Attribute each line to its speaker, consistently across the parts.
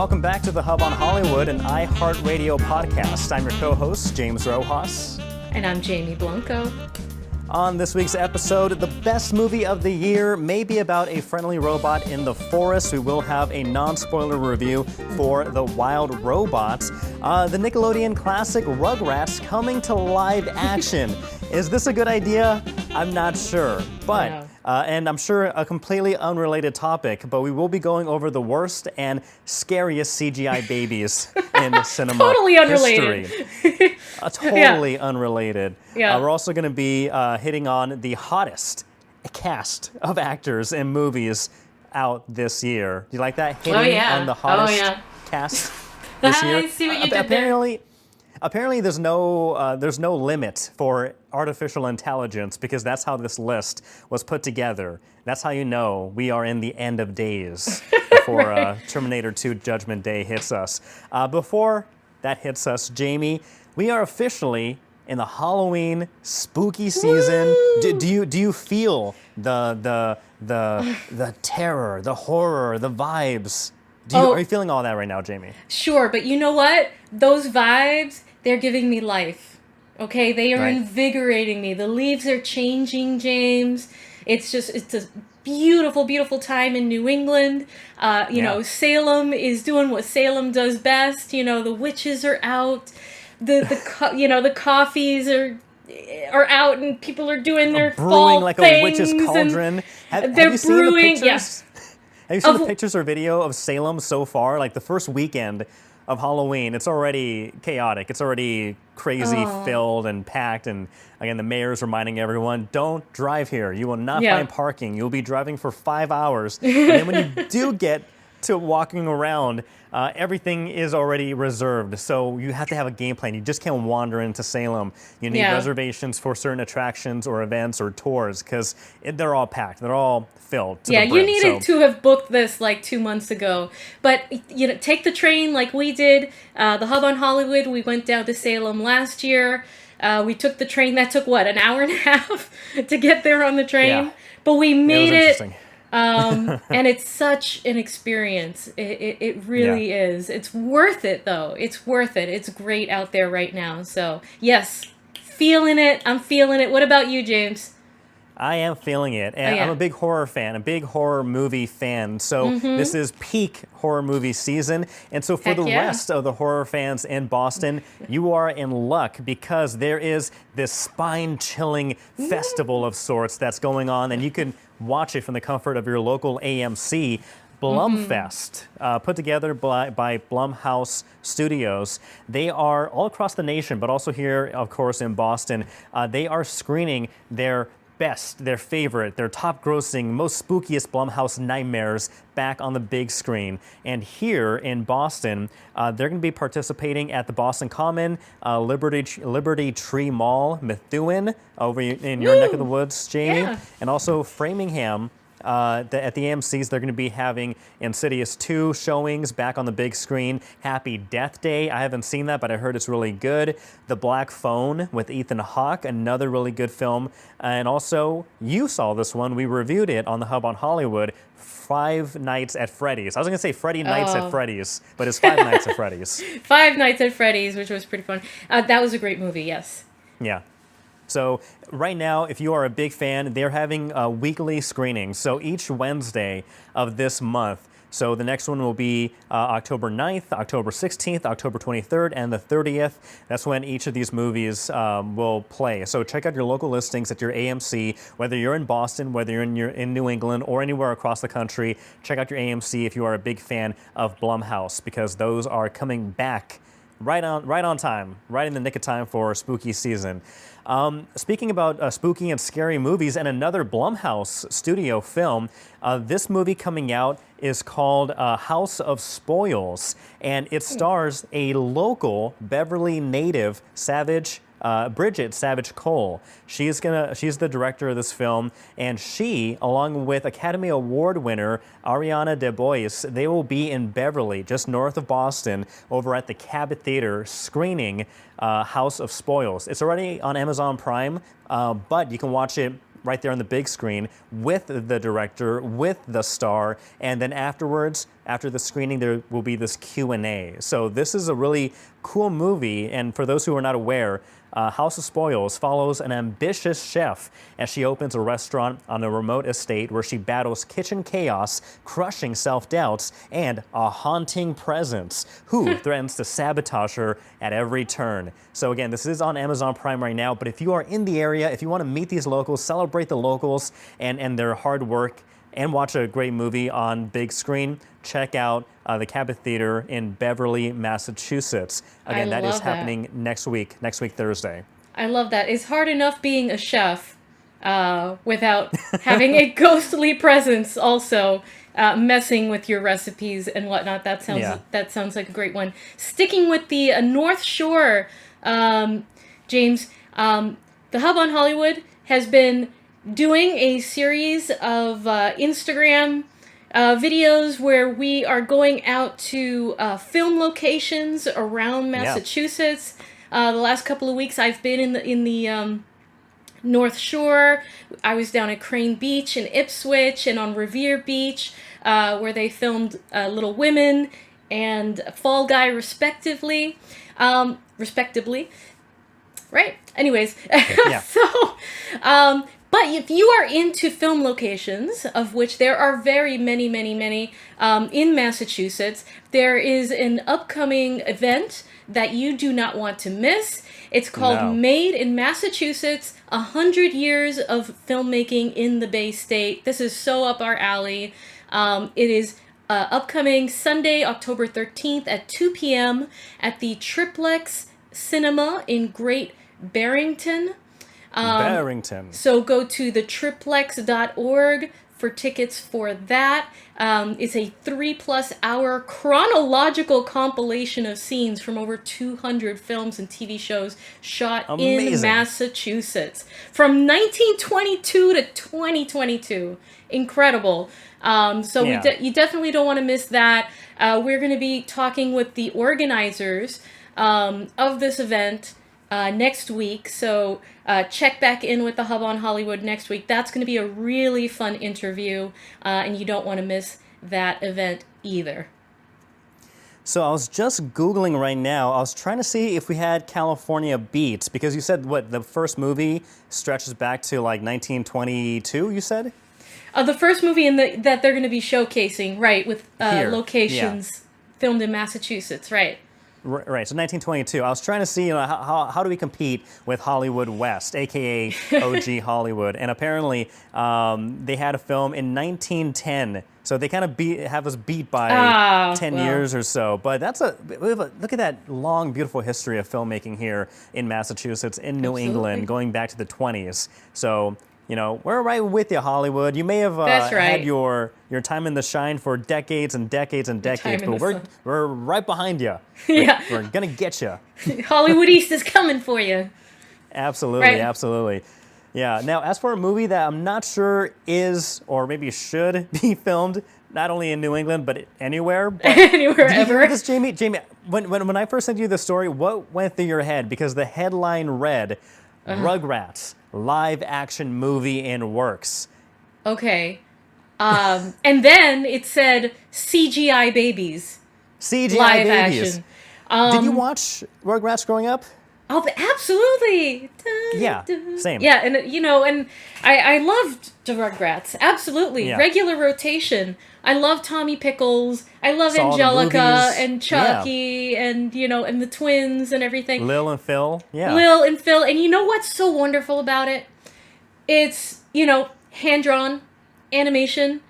Speaker 1: welcome back to the Hub on Hollywood, an iHeartRadio podcast. I'm your co-host, James Rojas.
Speaker 2: And I'm Jamie Blanco.
Speaker 1: On this week's episode, the best movie of the year may be about a friendly robot in the forest. We will have a non-spoiler review for The Wild Robots. The Nickelodeon classic Rugrats coming to live action. Is this a good idea? I'm not sure. But, and I'm sure a completely unrelated topic, but we will be going over the worst and scariest CGI babies in cinema
Speaker 2: Totally unrelated.
Speaker 1: history. Totally unrelated.
Speaker 2: Yeah.
Speaker 1: We're also going to be hitting on the hottest cast of actors in movies out this year. Do you like that? Hitting on the hottest cast this year.
Speaker 2: I see what you did there.
Speaker 1: Apparently, there's no limit for artificial intelligence because that's how this list was put together. That's how you know we are in the end of days before Terminator 2 Judgment Day hits us. Before that hits us, Jamie, we are officially in the Halloween spooky season. Do you feel the terror, the horror, the vibes? Are you feeling all that right now, Jamie?
Speaker 2: Sure, but you know what? Those vibes, they're giving me life. Okay, they are invigorating me. The leaves are changing, James. It's a beautiful, beautiful time in New England. You know, Salem is doing what Salem does best. You know, the witches are out. The coffees are out, and people are doing their
Speaker 1: brewing
Speaker 2: fall
Speaker 1: like
Speaker 2: things,
Speaker 1: a witch's cauldron. Have
Speaker 2: they're
Speaker 1: you seen
Speaker 2: brewing,
Speaker 1: the pictures? Have you seen the pictures or video of Salem so far? Like the first weekend of Halloween, it's already chaotic. It's already crazy filled and packed. And again, the mayor's reminding everyone, don't drive here. You will not find parking. You'll be driving for 5 hours. And then when you do get to walking around, everything is already reserved. So you have to have a game plan. You just can't wander into Salem. You need reservations for certain attractions or events or tours because they're all packed. They're all filled to the brim.
Speaker 2: You needed to have booked this like 2 months ago. But, you know, take the train like we did. The Hub on Hollywood, we went down to Salem last year. We took the train. That took, what, an hour and a half to get there on the train?
Speaker 1: Yeah.
Speaker 2: But we made it.
Speaker 1: And
Speaker 2: it's such an experience. It really is. It's worth it, though. It's worth it. It's great out there right now. So, yes, feeling it. I'm feeling it. What about you, James?
Speaker 1: I am feeling it. And I'm a big horror fan, a big horror movie fan. So this is peak horror movie season. And so for rest of the horror fans in Boston, you are in luck because there is this spine-chilling festival of sorts that's going on. And you can watch it from the comfort of your local AMC. BlumFest, put together by Blumhouse Studios. They are all across the nation, but also here, of course, in Boston. They are screening their best, their favorite, their top-grossing, most spookiest Blumhouse nightmares back on the big screen. And here in Boston, they're going to be participating at the Boston Common, Liberty Tree Mall, Methuen, over in your neck of the woods, Jamie, and also Framingham. At the AMCs, they're going to be having Insidious 2 showings back on the big screen. Happy Death Day. I haven't seen that, but I heard it's really good. The Black Phone with Ethan Hawke, another really good film. And also, you saw this one. We reviewed it on the Hub on Hollywood, Five Nights at Freddy's. I was going to say Freddy Nights at Freddy's, but it's Five Nights at Freddy's.
Speaker 2: Five Nights at Freddy's, which was pretty fun. That was a great movie, yes.
Speaker 1: Yeah. So right now, if you are a big fan, they're having weekly screenings. So each Wednesday of this month. So the next one will be October 9th, October 16th, October 23rd, and the 30th. That's when each of these movies will play. So check out your local listings at your AMC, whether you're in Boston, whether you're in New England, or anywhere across the country. Check out your AMC if you are a big fan of Blumhouse, because those are coming back right on time, right in the nick of time for spooky season. Speaking about spooky and scary movies and another Blumhouse studio film, this movie coming out is called House of Spoils, and it stars a local Beverly native, Bridget Savage Cole. She's the director of this film, and she, along with Academy Award winner Ariana DeBois, they will be in Beverly, just north of Boston, over at the Cabot Theater, screening House of Spoils. It's already on Amazon Prime, but you can watch it right there on the big screen with the director, with the star, and then afterwards, after the screening, there will be this Q&A. So this is a really cool movie, and for those who are not aware, House of Spoils follows an ambitious chef as she opens a restaurant on a remote estate where she battles kitchen chaos, crushing self-doubts, and a haunting presence who threatens to sabotage her at every turn. So again, this is on Amazon Prime right now, but if you are in the area, if you want to meet these locals, celebrate the locals and their hard work, and watch a great movie on big screen, check out the Cabot Theater in Beverly, Massachusetts. Again, that is happening next week Thursday.
Speaker 2: I love that. It's hard enough being a chef without having a ghostly presence also messing with your recipes and whatnot. That sounds like a great one. Sticking with the North Shore, James, the Hub on Hollywood has been doing a series of Instagram videos where we are going out to film locations around Massachusetts. The last couple of weeks I've been in the North Shore. I was down at Crane Beach in Ipswich and on Revere Beach where they filmed Little Women and Fall Guy respectively. Right? Anyways. But if you are into film locations, of which there are very many, in Massachusetts, there is an upcoming event that you do not want to miss. It's called Made in Massachusetts, 100 Years of Filmmaking in the Bay State. This is so up our alley. It is upcoming Sunday, October 13th at 2 p.m. at the Triplex Cinema in Great Barrington. So go to thetriplex.org for tickets for that. It's a 3+ hour chronological compilation of scenes from over 200 films and TV shows shot in Massachusetts from 1922 to 2022. Incredible. You definitely don't want to miss that. We're going to be talking with the organizers of this event next week. So check back in with the Hub on Hollywood next week. That's going to be a really fun interview, and you don't want to miss that event either.
Speaker 1: So I was just Googling right now. I was trying to see if we had California beats, because you said, the first movie stretches back to like 1922, you said?
Speaker 2: The first movie that they're going to be showcasing, right, with locations filmed in Massachusetts, right.
Speaker 1: Right, so 1922. I was trying to see, how do we compete with Hollywood West, a.k.a. OG Hollywood? And apparently, they had a film in 1910. So they kind of have us beat by 10 years or so. But look at that long, beautiful history of filmmaking here in Massachusetts, in New England, going back to the 20s. So, we're right with you, Hollywood. You may have had your time in the shine for decades and decades and decades, but we're right behind you. We're gonna get you.
Speaker 2: Hollywood East is coming for you.
Speaker 1: Absolutely, absolutely. Yeah. Now, as for a movie that I'm not sure is or maybe should be filmed not only in New England but anywhere. But
Speaker 2: anywhere
Speaker 1: did
Speaker 2: ever.
Speaker 1: You hear this, Jamie? Jamie, when I first sent you the story, what went through your head? Because the headline read, "Rugrats live action movie in works."
Speaker 2: Okay. And then it said CGI babies.
Speaker 1: CGI
Speaker 2: live
Speaker 1: babies.
Speaker 2: Action.
Speaker 1: Did you watch Rugrats growing up?
Speaker 2: Oh, absolutely.
Speaker 1: Yeah, same.
Speaker 2: Yeah, and and I loved the Rugrats. Absolutely.
Speaker 1: Yeah.
Speaker 2: Regular rotation. I love Tommy Pickles. I love Angelica and Chucky and and the twins and everything.
Speaker 1: Lil and Phil. Yeah.
Speaker 2: Lil and Phil. And you know what's so wonderful about it? It's, hand-drawn animation.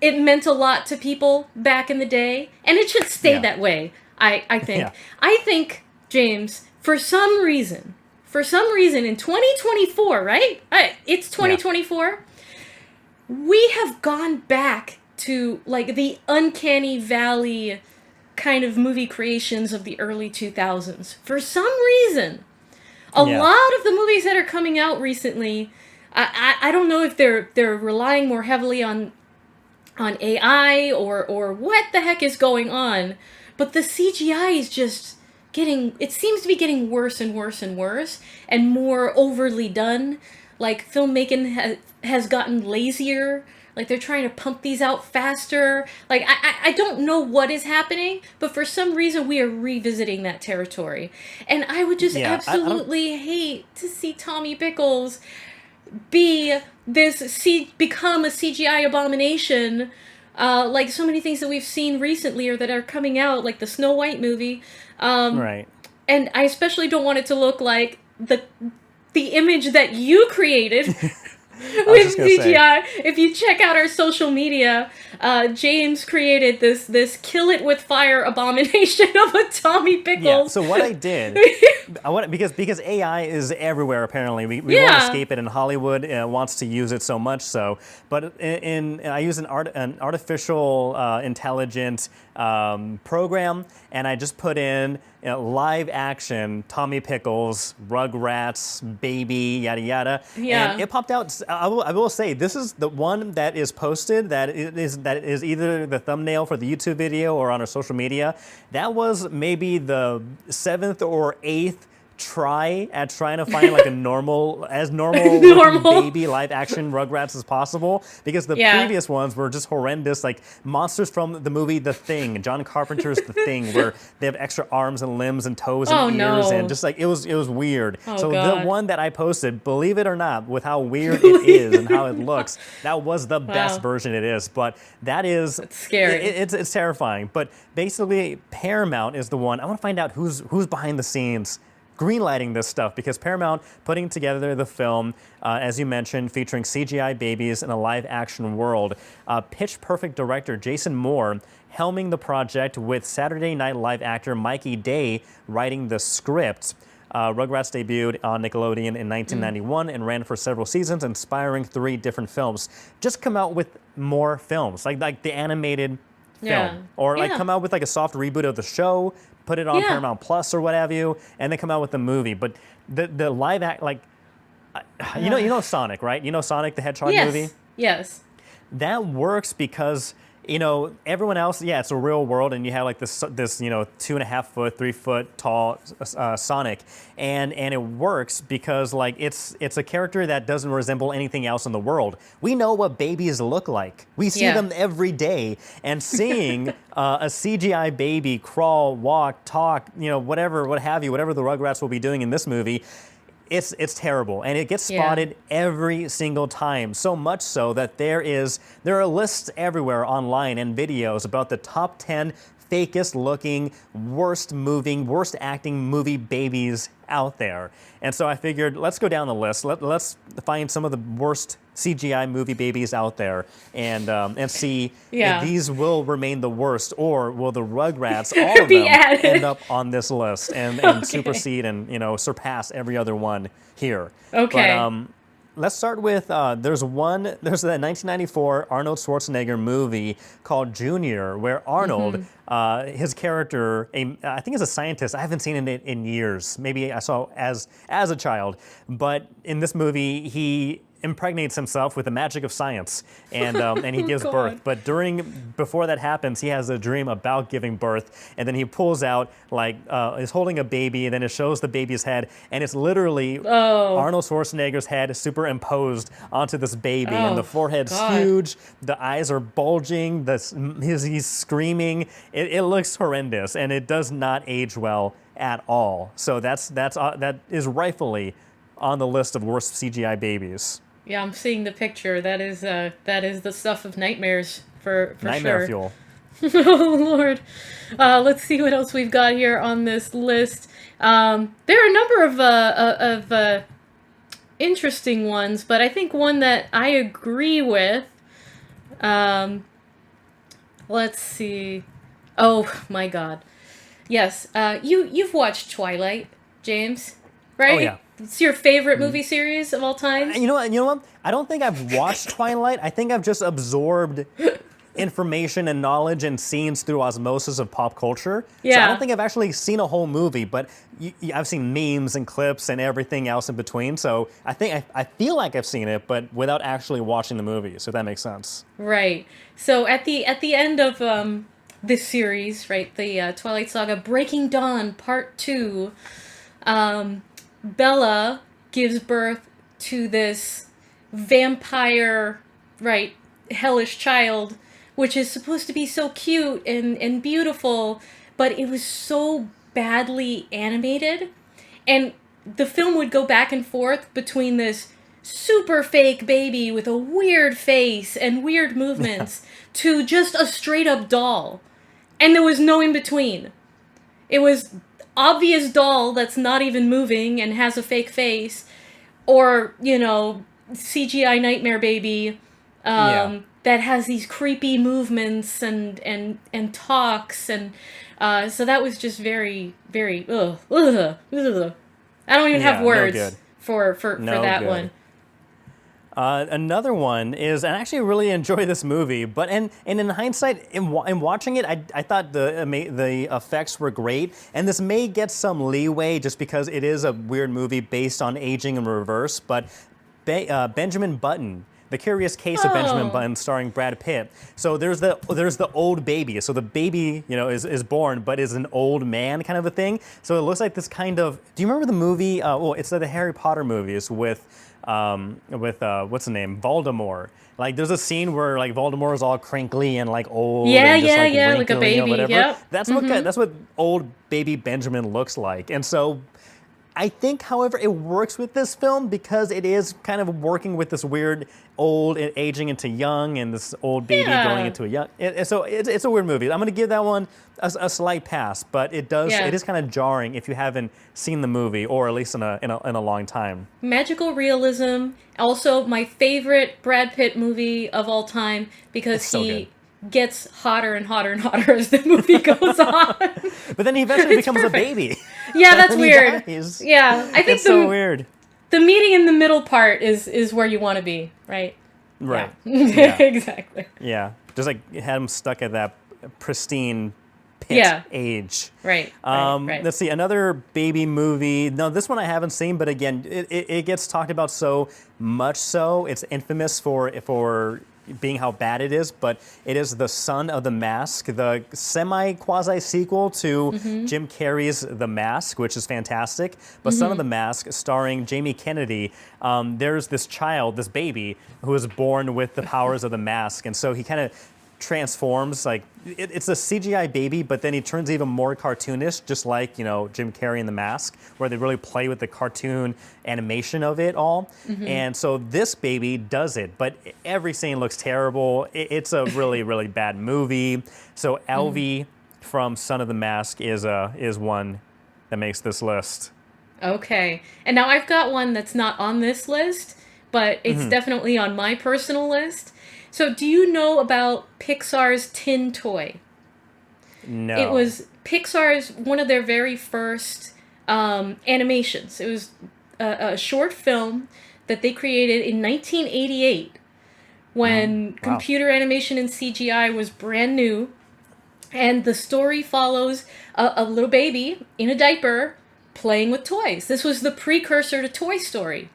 Speaker 2: It meant a lot to people back in the day, and it should stay that way, I think. Yeah. I think, James, for some reason in 2024, right? It's 2024. We have gone back to like the uncanny valley kind of movie creations of the early 2000s. For some reason, a lot of the movies that are coming out recently, I don't know if they're relying more heavily on AI or what the heck is going on, but the CGI is just it seems to be getting worse and worse and worse and more overly done. like filmmaking has gotten lazier. Like they're trying to pump these out faster. Like I don't know what is happening, but for some reason we are revisiting that territory. And I would just
Speaker 1: Yeah, I don't.
Speaker 2: absolutely hate to see Tommy Pickles be become a CGI abomination. Like so many things that we've seen recently or that are coming out, like the Snow White movie. Um,
Speaker 1: Right.
Speaker 2: and I especially don't want it to look like the image that you created
Speaker 1: I was
Speaker 2: with
Speaker 1: just gonna say.
Speaker 2: CGI. If you check out our social media, James created this kill it with fire abomination of a Tommy
Speaker 1: Yeah.
Speaker 2: Pickles.
Speaker 1: So what I did, because AI is everywhere. Apparently, we won't
Speaker 2: Yeah.
Speaker 1: escape it. And Hollywood wants to use it so much so. But I use an artificial intelligent program, and I just put in live action Tommy Pickles, Rugrats, baby, yada yada,
Speaker 2: Yeah.
Speaker 1: and it popped out. I will say this is the one that is posted that is either the thumbnail for the YouTube video or on our social media. That was maybe the 7th or 8th try at trying to find like a normal looking baby live action Rugrats as possible, because the
Speaker 2: Yeah.
Speaker 1: previous ones were just horrendous, like monsters from the movie The Thing, John Carpenter's The Thing, where they have extra arms and limbs and toes and
Speaker 2: Oh,
Speaker 1: ears,
Speaker 2: no.
Speaker 1: and just like it was weird.
Speaker 2: Oh,
Speaker 1: So
Speaker 2: God.
Speaker 1: the one that I posted, believe it or not, with how weird it is and how it looks, that was the best version it is. But that is
Speaker 2: scary.
Speaker 1: It's terrifying. But basically, Paramount is the one. I want to find out who's behind the scenes greenlighting this stuff, because Paramount putting together the film, as you mentioned, featuring CGI babies in a live action world. Pitch Perfect director Jason Moore helming the project, with Saturday Night Live actor Mikey Day writing the script. Rugrats debuted on Nickelodeon in 1991 and ran for several seasons, inspiring 3 different films. Just come out with more films, like the animated film, or like come out with like a soft reboot of the show, put it on Paramount Plus or what have you, and then come out with the movie. But the live act, like you know Sonic, right? You know Sonic the Hedgehog movie?
Speaker 2: Yes.
Speaker 1: That works because everyone else, it's a real world, and you have like this 2.5 foot, 3 foot tall Sonic, and it works because like it's a character that doesn't resemble anything else in the world. We know what babies look like. We see them every day, and seeing a CGI baby crawl, walk, talk, whatever, what have you, whatever the Rugrats will be doing in this movie. It's terrible, and it gets spotted every single time. So much so that there are lists everywhere online and videos about the top 10 fakest looking, worst acting movie babies out there. And so I figured, let's go down the list. Let's find some of the worst CGI movie babies out there, and see if these will remain the worst, or will the Rugrats, all of them, end up on this list and supersede and surpass every other one here.
Speaker 2: Okay.
Speaker 1: But let's start with there's the 1994 Arnold Schwarzenegger movie called Junior, where Arnold, his character, I think is a scientist. I haven't seen it in years. Maybe I saw as a child, but in this movie he impregnates himself with the magic of science, and he gives birth. But before that happens, he has a dream about giving birth, and then he pulls out is holding a baby, and then it shows the baby's head, and it's literally Arnold Schwarzenegger's head superimposed onto this baby, and the forehead's huge, the eyes are bulging, he's screaming. It looks horrendous, and it does not age well at all. So that is rightfully on the list of worst CGI babies.
Speaker 2: Yeah, I'm seeing the picture. That is the stuff of nightmares for
Speaker 1: Nightmare
Speaker 2: sure.
Speaker 1: fuel.
Speaker 2: Oh Lord. Let's see what else we've got here on this list. There are a number of interesting ones, but I think one that I agree with. Let's see. Oh my God. Yes. You've watched Twilight, James, right?
Speaker 1: Oh yeah.
Speaker 2: It's your favorite movie series of all time?
Speaker 1: You know what? I don't think I've watched Twilight. I think I've just absorbed information and knowledge and scenes through osmosis of pop culture.
Speaker 2: Yeah.
Speaker 1: So I don't think I've actually seen a whole movie, but I've seen memes and clips and everything else in between. So I feel like I've seen it, but without actually watching the movie. So that makes sense.
Speaker 2: Right. So at the end of this series, right, the Twilight Saga, Breaking Dawn Part 2. Bella gives birth to this vampire, right, hellish child, which is supposed to be so cute and beautiful, but it was so badly animated. And the film would go back and forth between this super fake baby with a weird face and weird movements to just a straight up doll. And there was no in between. It was obvious doll that's not even moving and has a fake face, or, CGI Nightmare Baby that has these creepy movements and talks, and so that was just very, very ugh. I don't even have words for that good. One.
Speaker 1: Another one is, and I actually really enjoy this movie, but and in hindsight, in watching it, I thought the effects were great, and this may get some leeway just because it is a weird movie based on aging in reverse, but Benjamin Button. The Curious Case of Benjamin Button, starring Brad Pitt. So there's the old baby. So the baby, is born, but is an old man kind of a thing. So it looks like this kind of. Do you remember the movie? It's the Harry Potter movies with what's the name? Voldemort. Like there's a scene where like Voldemort is all crinkly and like old.
Speaker 2: Yeah,
Speaker 1: and just,
Speaker 2: like like a baby.
Speaker 1: Whatever.
Speaker 2: Yep.
Speaker 1: That's what old baby Benjamin looks like, and so. I think, however, it works with this film because it is kind of working with this weird old aging into young and this old baby going into a young. So it's a weird movie. I'm going to give that one a slight pass, but it is kind of jarring if you haven't seen the movie, or at least in a long time.
Speaker 2: Magical realism. Also, my favorite Brad Pitt movie of all time because he gets hotter and hotter and hotter as the movie goes on.
Speaker 1: But then he eventually becomes a baby.
Speaker 2: Yeah, that's weird. Yeah, I think
Speaker 1: it's so weird.
Speaker 2: The meeting in the middle part is where you want to be, right?
Speaker 1: Right.
Speaker 2: Yeah. Exactly.
Speaker 1: Yeah, just like had him stuck at that pristine Pitt age.
Speaker 2: Right.
Speaker 1: Let's see, another baby movie. No, this one I haven't seen, but again, it gets talked about so much so. It's infamous for being how bad it is, but it is The Son of the Mask, the semi-quasi sequel to Jim Carrey's The Mask, which is fantastic. But Son of the Mask, starring Jamie Kennedy, there's this child, this baby, who is born with the powers of the mask, and so he kind of transforms, like it's a CGI baby, but then he turns even more cartoonish, just like Jim Carrey in The Mask, where they really play with the cartoon animation of it all. And so this baby does it, but every scene looks terrible. It's a really really bad movie. So Elvie from Son of the Mask is one that makes this list.
Speaker 2: Okay, and now I've got one that's not on this list, but it's definitely on my personal list. So do you know about Pixar's Tin Toy?
Speaker 1: No.
Speaker 2: It was Pixar's, one of their very first animations. It was a short film that they created in 1988 when computer animation and CGI was brand new. And the story follows a little baby in a diaper playing with toys. This was the precursor to Toy Story.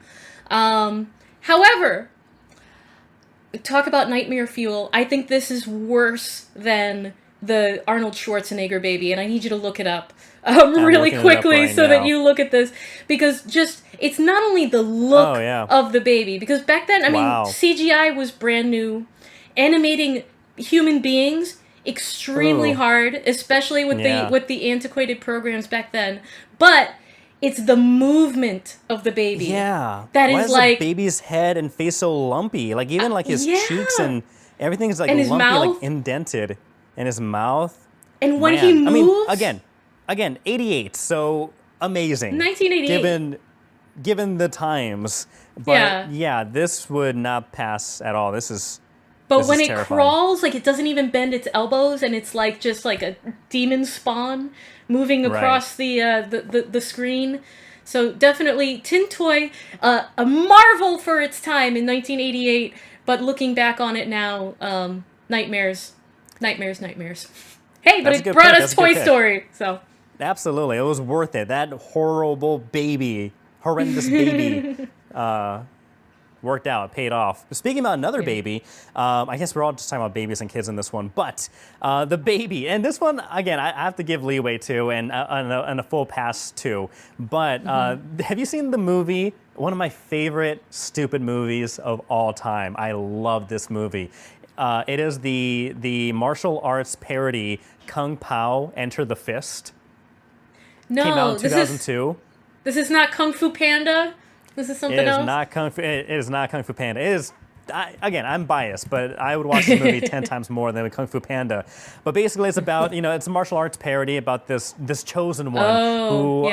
Speaker 2: However, talk about nightmare fuel. I think this is worse than the Arnold Schwarzenegger baby, and I need you to look it up really quickly so that you look at this, because just it's not only the look of the baby, because back then, I mean, CGI was brand new, animating human beings extremely hard, especially with the antiquated programs back then, but it's the movement of the baby.
Speaker 1: Yeah.
Speaker 2: That
Speaker 1: Why
Speaker 2: is like
Speaker 1: the baby's head and face so lumpy? Like even like his cheeks and everything is like
Speaker 2: and
Speaker 1: lumpy,
Speaker 2: mouth.
Speaker 1: like indented. And his mouth.
Speaker 2: And when he moves.
Speaker 1: I mean, again, 88, so amazing.
Speaker 2: 1988.
Speaker 1: Given the times. But this would not pass at all.
Speaker 2: But when it crawls, like it doesn't even bend its elbows, and it's like just like a demon spawn moving across the screen. So definitely Tin Toy, a marvel for its time in 1988. But looking back on it now, nightmares. Hey, but it brought us Toy Story, so.
Speaker 1: Absolutely, it was worth it. That horrendous baby. Worked out, paid off. Speaking about another baby, I guess we're all just talking about babies and kids in this one, but the baby, and this one, again, I have to give leeway to and a full pass to, but have you seen the movie one of my favorite stupid movies of all time. I love this movie. It is the martial arts parody Kung Pao Enter the Fist.
Speaker 2: No,
Speaker 1: came out in 2002.
Speaker 2: This is not Kung Fu Panda. This is something else.
Speaker 1: It is not Kung Fu Panda. It is. Again, I'm biased, but I would watch this movie 10 times more than Kung Fu Panda. But basically, it's about, it's a martial arts parody about this chosen one who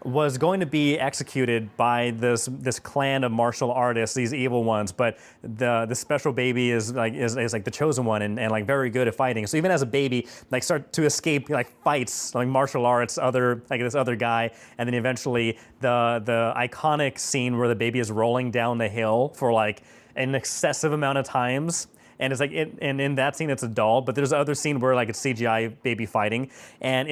Speaker 1: was going to be executed by this clan of martial artists, these evil ones. But the special baby is like the chosen one and like very good at fighting. So even as a baby, like start to escape like fights, like martial arts, this other guy, and then eventually the iconic scene where the baby is rolling down the hill for like an excessive amount of times, and it's like and in that scene it's a doll, but there's another scene where like it's CGI baby fighting, and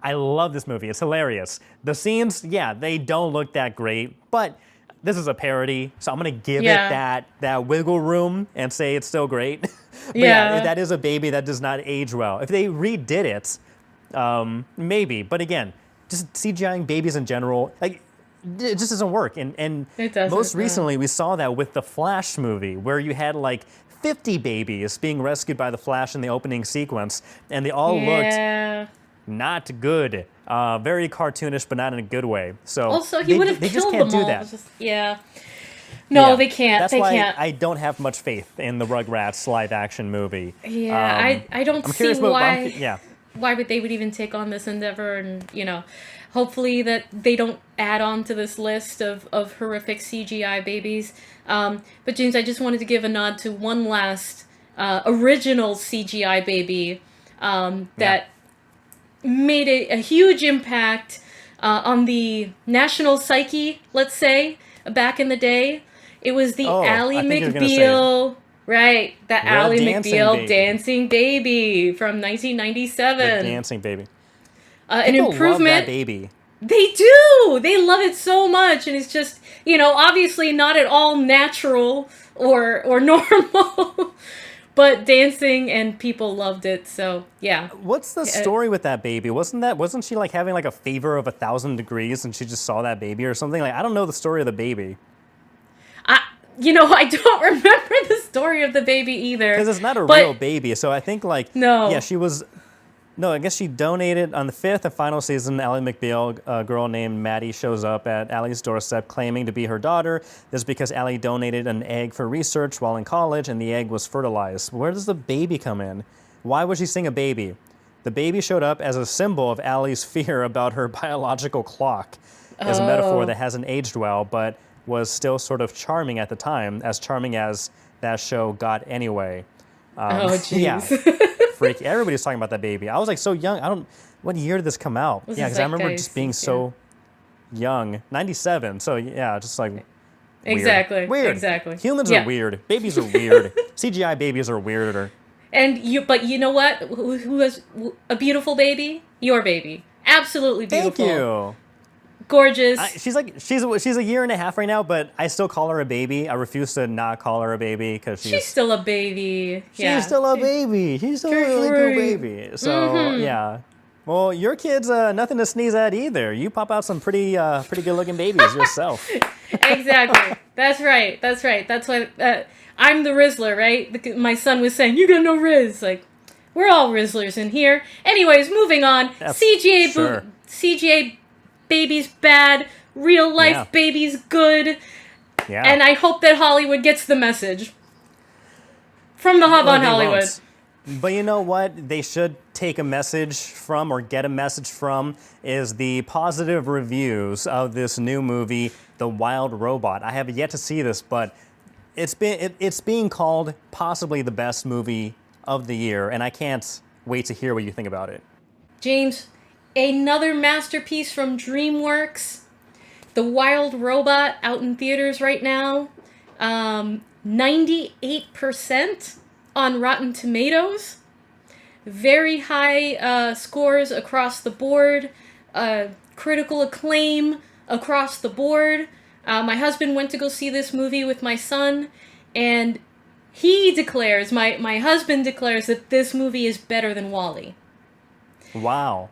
Speaker 1: I love this movie. It's hilarious. The scenes, they don't look that great, but this is a parody, so I'm gonna give it that wiggle room and say it's still great. But that is a baby that does not age well. If they redid it, maybe, but again, just CGIing babies in general, like, it just doesn't work. And
Speaker 2: it doesn't,
Speaker 1: most recently, we saw that with the Flash movie, where you had like 50 babies being rescued by the Flash in the opening sequence, and they all looked not good. Very cartoonish, but not in a good way. So
Speaker 2: also, he would have
Speaker 1: they just
Speaker 2: killed
Speaker 1: can't
Speaker 2: them
Speaker 1: do
Speaker 2: all.
Speaker 1: that.
Speaker 2: No, they can't.
Speaker 1: That's
Speaker 2: they
Speaker 1: why
Speaker 2: can't.
Speaker 1: I don't have much faith in the Rugrats live-action movie.
Speaker 2: I don't see
Speaker 1: why.
Speaker 2: Why would they even take on this endeavor, and hopefully that they don't add on to this list of horrific CGI babies. But James, I just wanted to give a nod to one last original CGI baby that made a huge impact on the national psyche, let's say, back in the day. It was the Ally McBeal. Right, the Ally McBeal dancing baby from 1997.
Speaker 1: The dancing baby.
Speaker 2: An improvement.
Speaker 1: Love that baby.
Speaker 2: They do. They love it so much, and it's just obviously not at all natural or normal, but dancing and people loved it. So yeah.
Speaker 1: What's the story with that baby? Wasn't she like having like a fever of 1,000 degrees and she just saw that baby or something? Like I don't know the story of the baby.
Speaker 2: I don't remember the story of the baby either.
Speaker 1: Because it's not a real baby. So I think
Speaker 2: no.
Speaker 1: Yeah, she was. No, I guess she donated on the 5th and final season. Ally McBeal, a girl named Maddie, shows up at Ally's doorstep claiming to be her daughter. This is because Ally donated an egg for research while in college, and the egg was fertilized. Where does the baby come in? Why would she sing a baby? The baby showed up as a symbol of Ally's fear about her biological clock, as a metaphor that hasn't aged well, but was still sort of charming at the time, as charming as that show got anyway.
Speaker 2: Jeez.
Speaker 1: Yeah, freak. Everybody's talking about that baby. I was like so young. What year did this come out? Because I remember just being so young. 97. So yeah, just like weird.
Speaker 2: Exactly.
Speaker 1: Humans are weird. Babies are weird. CGI babies are weirder.
Speaker 2: But you know what? Who has a beautiful baby? Your baby. Absolutely beautiful.
Speaker 1: Thank you.
Speaker 2: Gorgeous.
Speaker 1: She's a year and a half right now, but I still call her a baby. I refuse to not call her a baby because she's
Speaker 2: still a baby.
Speaker 1: She's still a baby. She's still a really cool baby. So yeah. Well, your kid's nothing to sneeze at either. You pop out some pretty good looking babies yourself.
Speaker 2: Exactly. That's right. That's why I'm the Rizzler, right? My son was saying, "You got no Riz." Like, we're all Rizzlers in here. Anyways, moving on. CGI babies bad, real life babies good. Yeah. And I hope that Hollywood gets the message. From the Hub on Hollywood.
Speaker 1: Won't. But you know what they should take a message from or get a message from is the positive reviews of this new movie, The Wild Robot. I have yet to see this, but it's being called possibly the best movie of the year, and I can't wait to hear what you think about it.
Speaker 2: James, another masterpiece from DreamWorks, The Wild Robot, out in theaters right now. 98% on Rotten Tomatoes. Very high scores across the board. Critical acclaim across the board. My husband went to go see this movie with my son, and he declares, my husband declares that this movie is better than WALL-E.
Speaker 1: Wow.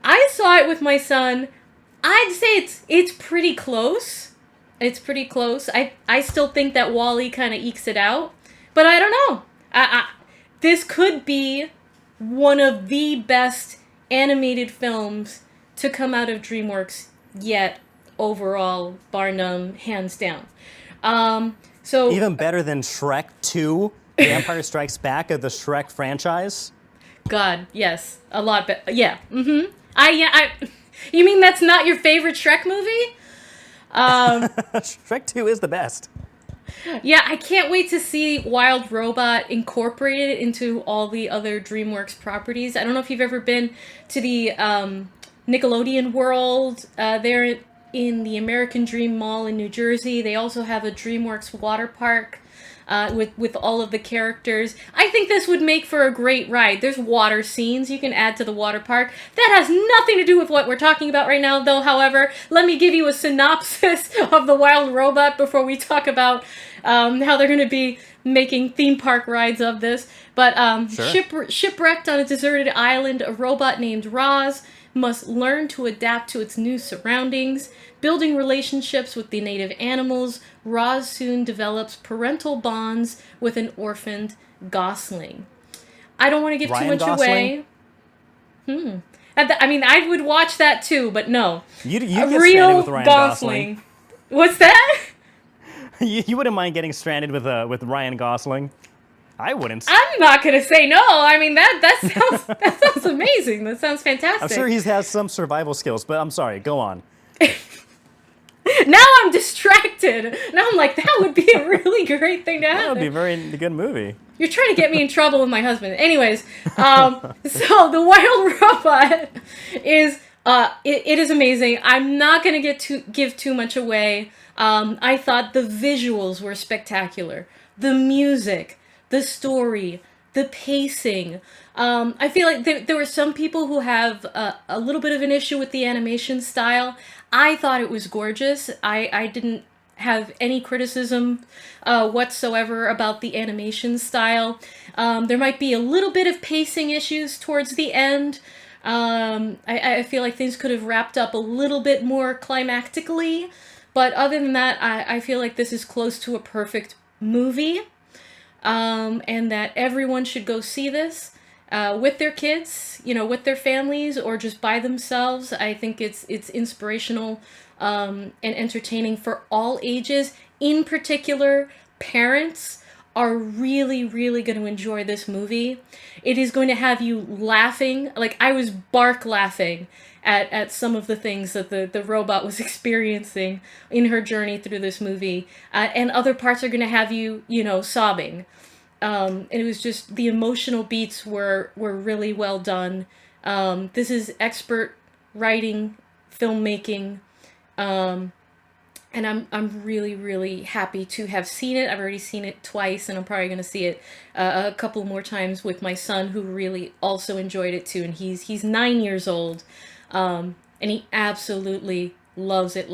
Speaker 2: I saw it with my son. I'd say it's pretty close. It's pretty close. I still think that WALL-E kind of ekes it out, but I don't know. This could be one of the best animated films to come out of DreamWorks yet, overall, bar none, hands down. So
Speaker 1: even better than Shrek 2, The Empire Strikes Back of the Shrek franchise.
Speaker 2: God, yes, a lot better. Yeah. Mm-hmm. You mean that's not your favorite Shrek movie?
Speaker 1: Shrek 2 is the best.
Speaker 2: Yeah, I can't wait to see Wild Robot incorporated into all the other DreamWorks properties. I don't know if you've ever been to the Nickelodeon World. They're in the American Dream Mall in New Jersey. They also have a DreamWorks water park with all of the characters. I think this would make for a great ride. There's water scenes you can add to the water park. That has nothing to do with what we're talking about right now, though. However, let me give you a synopsis of the Wild Robot before we talk about how they're going to be making theme park rides of this. But
Speaker 1: Sure.
Speaker 2: shipwrecked on a deserted island, a robot named Roz must learn to adapt to its new surroundings. Building relationships with the native animals, Roz soon develops parental bonds with an orphaned Gosling. I don't want to give
Speaker 1: Ryan
Speaker 2: too much
Speaker 1: Gosling?
Speaker 2: away. I mean, I would watch that too, but no.
Speaker 1: You get
Speaker 2: A
Speaker 1: stranded
Speaker 2: real
Speaker 1: with Ryan
Speaker 2: Gosling. What's that?
Speaker 1: Gosling. You wouldn't mind getting stranded with Ryan Gosling? I wouldn't.
Speaker 2: I'm not gonna say no. I mean that sounds amazing. That sounds fantastic.
Speaker 1: I'm sure he has some survival skills, but I'm sorry. Go on.
Speaker 2: Now I'm distracted. Now I'm like, that would be a really great thing to happen.
Speaker 1: That would be a very good movie.
Speaker 2: You're trying to get me in trouble with my husband. Anyways, so the Wild Robot is it is amazing. I'm not gonna give too much away. I thought the visuals were spectacular. The music, the story, the pacing. I feel like there were some people who have a little bit of an issue with the animation style. I thought it was gorgeous. I didn't have any criticism whatsoever about the animation style. There might be a little bit of pacing issues towards the end. I feel like things could have wrapped up a little bit more climactically. But other than that, I feel like this is close to a perfect movie. And that everyone should go see this with their kids, with their families, or just by themselves. I think it's inspirational and entertaining for all ages. In particular, parents are really, really going to enjoy this movie. It is going to have you laughing. Like, I was bark laughing at some of the things that the robot was experiencing in her journey through this movie. And other parts are going to have you, sobbing. And it was just, the emotional beats were really well done. This is expert writing, filmmaking, and I'm really, really happy to have seen it. I've already seen it twice, and I'm probably going to see it a couple more times with my son, who really also enjoyed it too. And he's 9 years old, and he absolutely loves it,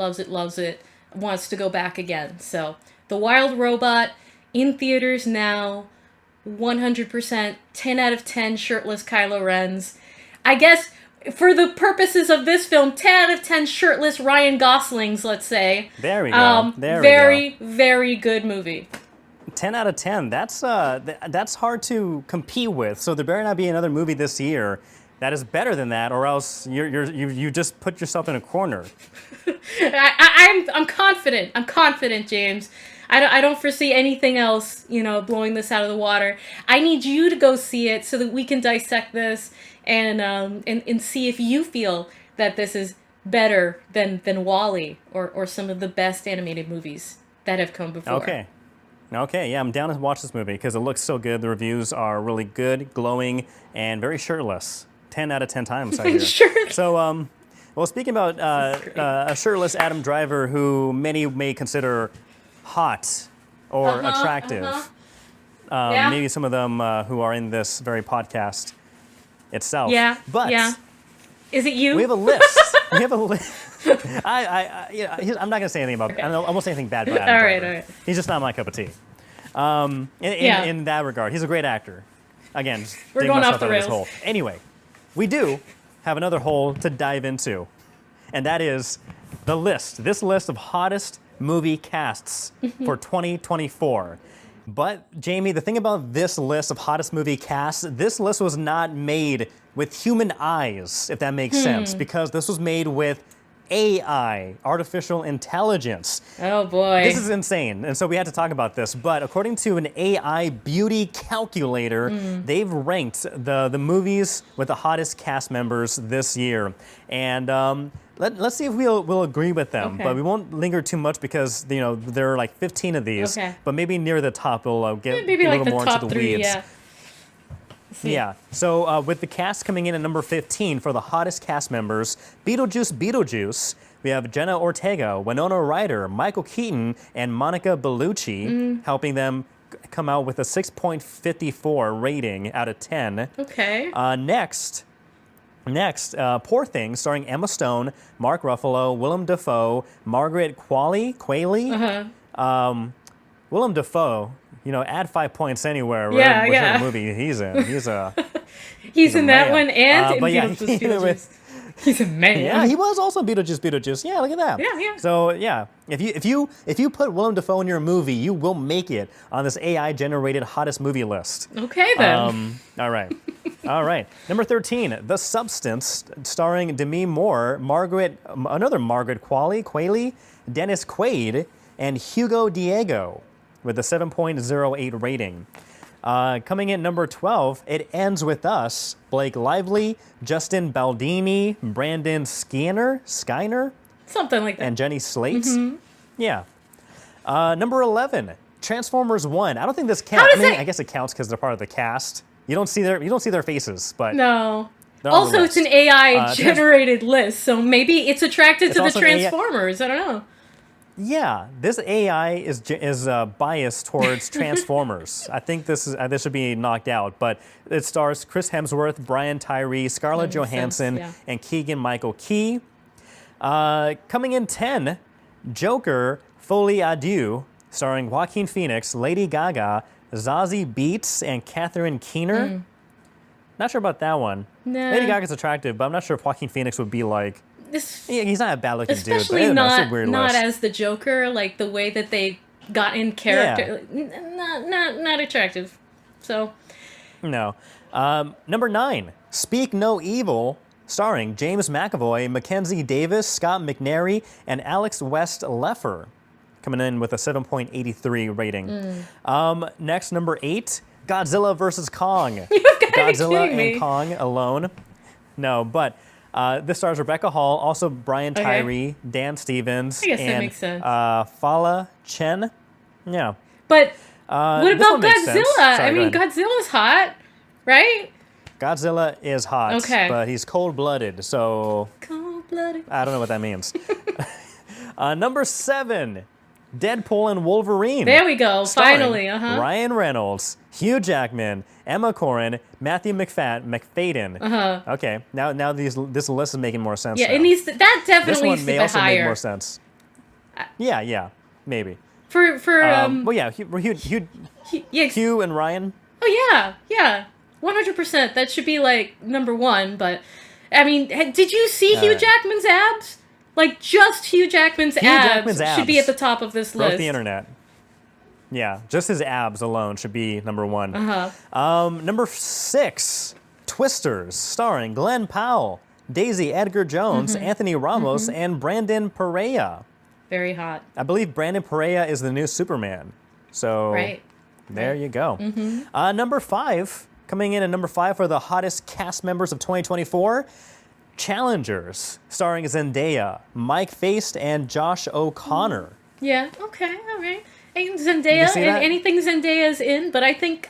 Speaker 2: wants to go back again. So, The Wild Robot, in theaters now, 100%, 10 out of 10 shirtless Kylo Rens. I guess, for the purposes of this film, 10 out of 10 shirtless Ryan Goslings, let's say.
Speaker 1: There we go.
Speaker 2: Very, very good movie.
Speaker 1: 10 out of 10. That's hard to compete with. So there better not be another movie this year that is better than that, or else you just put yourself in a corner.
Speaker 2: I'm confident. I'm confident, James. I don't foresee anything else, blowing this out of the water. I need you to go see it so that we can dissect this and see if you feel that this is better than WALL-E or some of the best animated movies that have come before.
Speaker 1: Okay, yeah, I'm down to watch this movie because it looks so good. The reviews are really good, glowing, and very shirtless. 10 out of 10 times, I hear.
Speaker 2: Sure.
Speaker 1: So, well, speaking about a shirtless Adam Driver who many may consider hot or attractive.
Speaker 2: Yeah.
Speaker 1: Maybe some of them who are in this very podcast itself.
Speaker 2: Yeah.
Speaker 1: But
Speaker 2: yeah. Is it you?
Speaker 1: we have a list. I'm not going to say anything about.
Speaker 2: Okay.
Speaker 1: I won't say anything bad about Adam Driver.
Speaker 2: All right.
Speaker 1: He's just not my cup of tea. In that regard, he's a great actor. Again, just
Speaker 2: We're
Speaker 1: digging
Speaker 2: going
Speaker 1: myself
Speaker 2: off the
Speaker 1: out of this
Speaker 2: rails.
Speaker 1: hole. Anyway, we do have another hole to dive into, and that is the list. This list of hottest movie casts for 2024. But, Jamie, the thing about this list of hottest movie casts, this list was not made with human eyes, if that makes sense, because this was made with AI, artificial intelligence.
Speaker 2: Oh, boy.
Speaker 1: This is insane. And so we had to talk about this. But according to an AI beauty calculator, they've ranked the movies with the hottest cast members this year. And let's see if we'll agree with them.
Speaker 2: Okay.
Speaker 1: But we won't linger too much because, there are like 15 of these.
Speaker 2: Okay.
Speaker 1: But maybe near the top, we'll get
Speaker 2: Maybe
Speaker 1: a
Speaker 2: like
Speaker 1: little
Speaker 2: the
Speaker 1: more
Speaker 2: top
Speaker 1: into the
Speaker 2: three,
Speaker 1: weeds.
Speaker 2: yeah.
Speaker 1: Yeah. So with the cast coming in at number 15 for the hottest cast members, Beetlejuice, we have Jenna Ortega, Winona Ryder, Michael Keaton, and Monica Bellucci, helping them come out with a 6.54 rating out of 10.
Speaker 2: Okay.
Speaker 1: Next, Poor Things, starring Emma Stone, Mark Ruffalo, Willem Dafoe, Margaret Qualley. Willem Dafoe, add 5 points anywhere. Whichever movie he's in.
Speaker 2: He's in that one and in
Speaker 1: but yeah,
Speaker 2: Beetlejuice. He's a man.
Speaker 1: Yeah, he was also in Beetlejuice. Yeah, look at that.
Speaker 2: Yeah.
Speaker 1: So yeah, if you put Willem Dafoe in your movie, you will make it on this AI-generated hottest movie list.
Speaker 2: Okay then.
Speaker 1: All right. Number 13, The Substance, starring Demi Moore, another Margaret Qualley, Dennis Quaid, and Hugo Diego, with a 7.08 rating. Coming in number 12, It Ends With Us, Blake Lively, Justin Baldini, Brandon Skinner,
Speaker 2: Something like that.
Speaker 1: and Jenny Slate. Yeah. Number 11, Transformers 1. I don't think this counts. I guess it counts because they're part of the cast. You don't see their faces, but
Speaker 2: no.
Speaker 1: they're on the
Speaker 2: Also, it's
Speaker 1: list.
Speaker 2: an AI generated list, so maybe it's attracted to the Transformers. I don't know.
Speaker 1: Yeah, this AI is biased towards Transformers. I think this should be knocked out. But it stars Chris Hemsworth, Brian Tyree, Scarlett Johansson, and Keegan-Michael Key. Coming in 10, Joker: Folie à Deux, starring Joaquin Phoenix, Lady Gaga, Zazie Beetz, and Catherine Keener. Not sure about that one.
Speaker 2: Nah.
Speaker 1: Lady Gaga's attractive, but I'm not sure if Joaquin Phoenix would be like. He's not a bad-looking dude.
Speaker 2: Especially
Speaker 1: It's a weird
Speaker 2: not
Speaker 1: list.
Speaker 2: as the Joker, like the way that they got in character. Yeah. Not attractive. So.
Speaker 1: No. Number 9, Speak No Evil, starring James McAvoy, Mackenzie Davis, Scott McNairy, and Alex West Leffer, coming in with a 7.83 rating. Next, number 8, Godzilla vs. Kong. Godzilla and Kong alone. No, but this stars Rebecca Hall, also Brian Tyree, Dan Stevens,
Speaker 2: I guess
Speaker 1: and
Speaker 2: that makes sense.
Speaker 1: Fala Chen. Yeah.
Speaker 2: But what about Godzilla?
Speaker 1: Sorry,
Speaker 2: Godzilla's hot, right?
Speaker 1: Godzilla is hot,
Speaker 2: okay,
Speaker 1: but he's cold-blooded, so
Speaker 2: cold-blooded.
Speaker 1: I don't know what that means. Number 7, Deadpool and Wolverine.
Speaker 2: There we go, finally.
Speaker 1: Ryan Reynolds, Hugh Jackman, Emma Corrin, Matthew McFadden. Okay, now this list is making more sense.
Speaker 2: Yeah,
Speaker 1: now.
Speaker 2: That definitely
Speaker 1: this one may
Speaker 2: be
Speaker 1: also
Speaker 2: higher.
Speaker 1: make more sense. Yeah, maybe.
Speaker 2: Well,
Speaker 1: yeah, Hugh and Ryan.
Speaker 2: Oh yeah, 100%. That should be like number 1. But I mean, did you see Hugh Jackman's abs? Like just Hugh Jackman's abs should be at the top of this list.
Speaker 1: Broke the internet. Yeah, just his abs alone should be number 1. Number 6, Twisters, starring Glenn Powell, Daisy Edgar Jones, Anthony Ramos, and Brandon Perea.
Speaker 2: Very hot.
Speaker 1: I believe Brandon Perea is the new Superman. So there you go. Number 5, coming in at number 5 for the hottest cast members of 2024, Challengers, starring Zendaya, Mike Faist, and Josh O'Connor.
Speaker 2: Yeah, okay, all right. Zendaya and anything Zendaya's in, but I think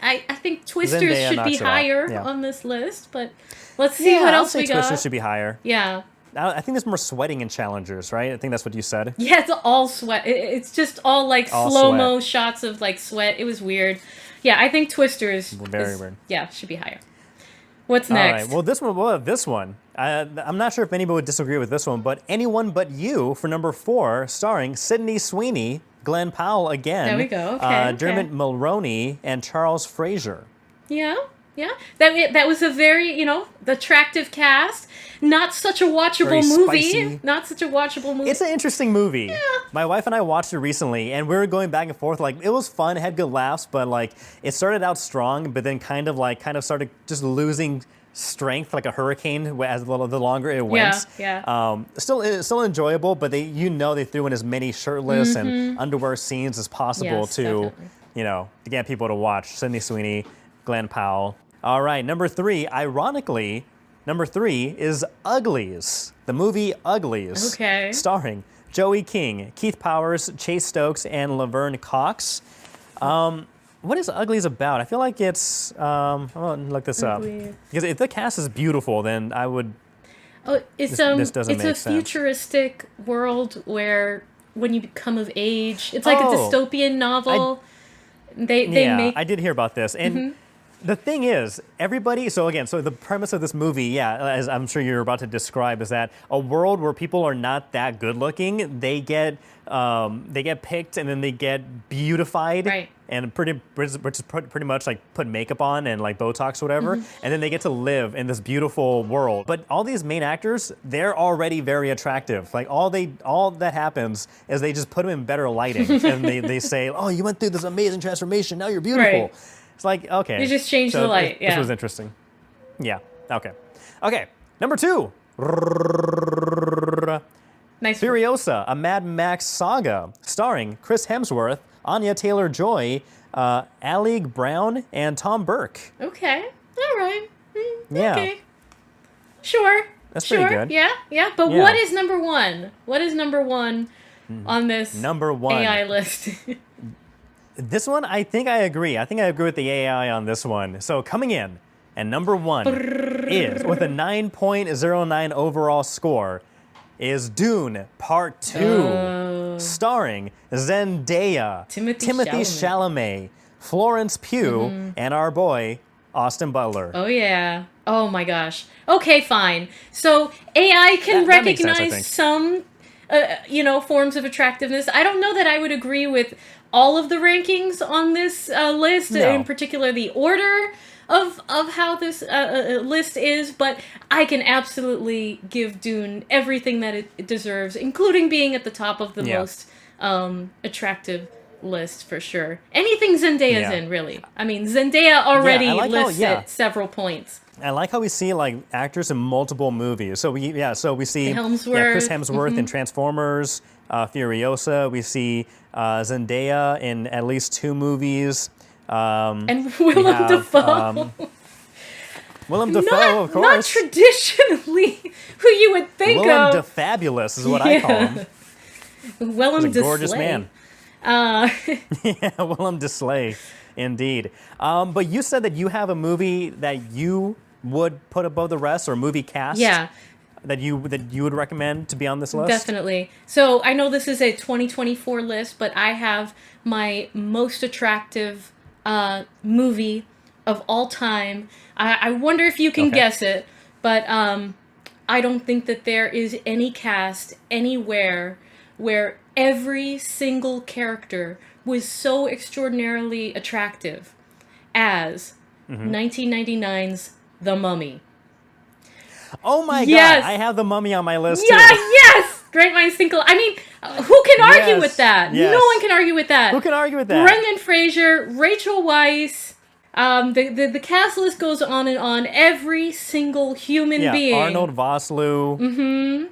Speaker 2: Twisters
Speaker 1: Zendaya
Speaker 2: should be higher on this list. But let's see what else we got.
Speaker 1: Twisters should be higher.
Speaker 2: Yeah.
Speaker 1: I think there's more sweating in Challengers, right? I think that's what you said.
Speaker 2: Yeah, it's all sweat. It's just all like slow-mo shots of like sweat. It was weird. Yeah, I think Twisters
Speaker 1: very weird.
Speaker 2: Yeah, should be higher. What's next?
Speaker 1: All right. This one. I'm not sure if anybody would disagree with this one, but Anyone But You for number 4, starring Sydney Sweeney, Glenn Powell again.
Speaker 2: There we go. Okay.
Speaker 1: Dermot Mulroney, and Charles Fraser.
Speaker 2: Yeah. That was a very, attractive cast. Not such a watchable movie.
Speaker 1: Spicy.
Speaker 2: Not such a watchable movie.
Speaker 1: It's an interesting movie.
Speaker 2: Yeah.
Speaker 1: My wife and I watched it recently, and we were going back and forth. Like, it was fun, it had good laughs, but like it started out strong, but then kind of started just losing strength like a hurricane as the longer it went. Still enjoyable, but they threw in as many shirtless and underwear scenes as possible to get people to watch. Sydney Sweeney, Glenn Powell. All right, number 3. Ironically, number 3 is Uglies, the movie Uglies, starring Joey King, Keith Powers, Chase Stokes, and Laverne Cox. What is Uglies about? I feel like it's... I'm going to look this up. Because if the cast is beautiful, then I would...
Speaker 2: Oh, this doesn't make sense. It's a futuristic world where when you come of age... It's like a dystopian novel.
Speaker 1: I did hear about this. And the thing is, everybody... So the premise of this movie, as I'm sure you're about to describe, is that a world where people are not that good looking, they get picked and then they get beautified.
Speaker 2: Right.
Speaker 1: And pretty much like put makeup on and like Botox or whatever, and then they get to live in this beautiful world. But all these main actors, they're already very attractive. Like all that happens is they just put them in better lighting, and they say, "Oh, you went through this amazing transformation. Now you're beautiful."
Speaker 2: Right.
Speaker 1: It's like, okay,
Speaker 2: you just changed the light.
Speaker 1: This was interesting. Yeah. Okay. Number 2.
Speaker 2: Nice.
Speaker 1: Furiosa, a Mad Max saga, starring Chris Hemsworth, Anya Taylor-Joy, Alec Brown, and Tom Burke.
Speaker 2: Okay. All right.
Speaker 1: Yeah.
Speaker 2: Okay. Sure.
Speaker 1: That's pretty good.
Speaker 2: Yeah. But what is number 1? What is number 1 on this
Speaker 1: number 1
Speaker 2: AI list?
Speaker 1: This one, I think I agree. I think I agree with the AI on this one. So coming in, and number 1 is, with a 9.09 overall score, is Dune Part 2, starring Zendaya, Timothy Chalamet, Florence Pugh, and our boy, Austin Butler.
Speaker 2: Oh, yeah. Oh, my gosh. Okay, fine. So AI can recognize some, forms of attractiveness. I don't know that I would agree with all of the rankings on this list, in particular the order of how this list is, but I can absolutely give Dune everything that it deserves, including being at the top of the most attractive list for sure. Anything Zendaya's in, really. I mean, Zendaya already lists at several points.
Speaker 1: I like how we see like actors in multiple movies. So we see Chris Hemsworth in Transformers, Furiosa. We see Zendaya in at least 2 movies.
Speaker 2: And Willem Dafoe.
Speaker 1: Willem Dafoe, of course.
Speaker 2: Not traditionally who you would think
Speaker 1: Willem DeFabulous is what I call him.
Speaker 2: Willem
Speaker 1: He's a gorgeous man. Willem Deslay, indeed. But you said that you have a movie that you would put above the rest, or a movie cast. Yeah. That you would recommend to be on this list?
Speaker 2: Definitely. So I know this is a 2024 list, but I have my most attractive movie of all time. I wonder if you can guess it, but I don't think that there is any cast anywhere where every single character was so extraordinarily attractive as 1999's The Mummy.
Speaker 1: Oh my God, I have The Mummy on my list too.
Speaker 2: Yes! Great minds think alike. I mean, who can argue with that? Yes. No one can argue with that.
Speaker 1: Who can argue with that?
Speaker 2: Brendan Fraser, Rachel Weisz, the cast list goes on and on. Every single human being.
Speaker 1: Arnold Vosloo,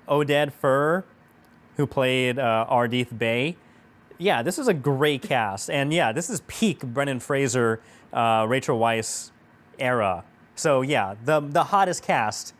Speaker 1: Oded Fur, who played Ardith Bay. Yeah, this is a great cast. And this is peak Brendan Fraser, Rachel Weisz era. So the hottest cast.